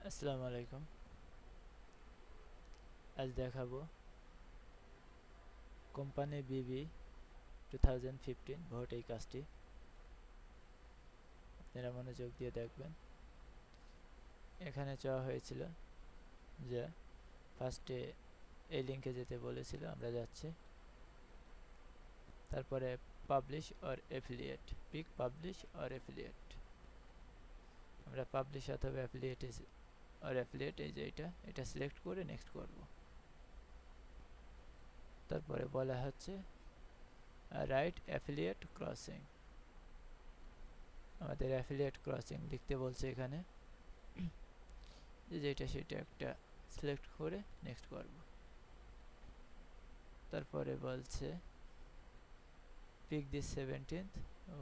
আসসালামু আলাইকুম। আজ দেখাবো কোম্পানি বিবি 2015 ভোট এই কাজটি। আপনারা মনোযোগ দিয়ে দেখবেন। এখানে চাওয়া হয়েছিল যে ফার্স্টে এই লিঙ্কে যেতে বলেছিল, আমরা যাচ্ছি। তারপরে publish or affiliate, pick publish or affiliate. আমরা পাবলিশ অথবা অ্যাফিলিয়েট এই যে এটা সিলেক্ট করে নেক্সট করব। তারপরে বলা হচ্ছে রাইট অ্যাফিলিয়েট ক্রসিং। আমাদের অ্যাফিলিয়েট ক্রসিং লিখতে বলছে এখানে, যেটা সেটা একটা সিলেক্ট করে নেক্সট করব। তারপরে বলছে pick this 17th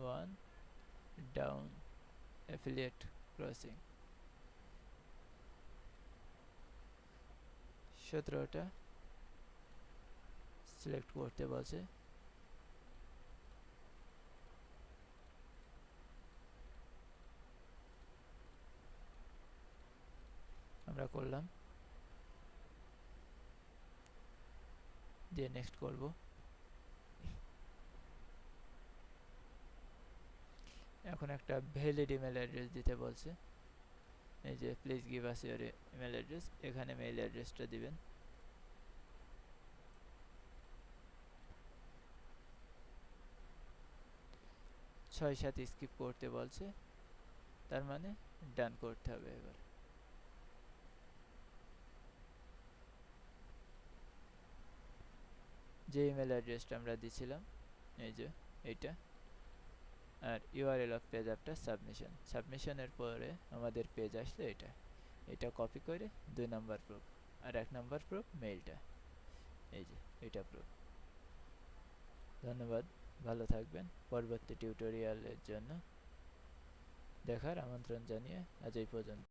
one down affiliate crossing. 17টা সিলেক্ট করতে বলছে। আমরা করলাম, দিয়ে নেক্সট করব। এখন একটা ভ্যালিড ইমেল অ্যাড্রেস দিতে বলছে। এই যে please give us your email address, এখানে মেইল অ্যাড্রেসটা দিবেন। ছয় সাত স্কিপ করতে বলছে, তার মানে ডান করতে হবে। এবার যে ইমেল অ্যাড্রেসটা আমরা দিছিলাম, এই যে এইটা, আর URL of page after submission. সাবমিশনের পরে আমাদের পেজ আসলে এটা কপি করে 2 নাম্বার প্রুফ, আর 1 নাম্বার প্রুফ মেইলটা, এই যে এটা প্রুফ। ধন্যবাদ, ভালো থাকবেন। পরবর্তী টিউটোরিয়ালের জন্য দেখার আমন্ত্রণ জানিয়ে আজ এই পর্যন্ত।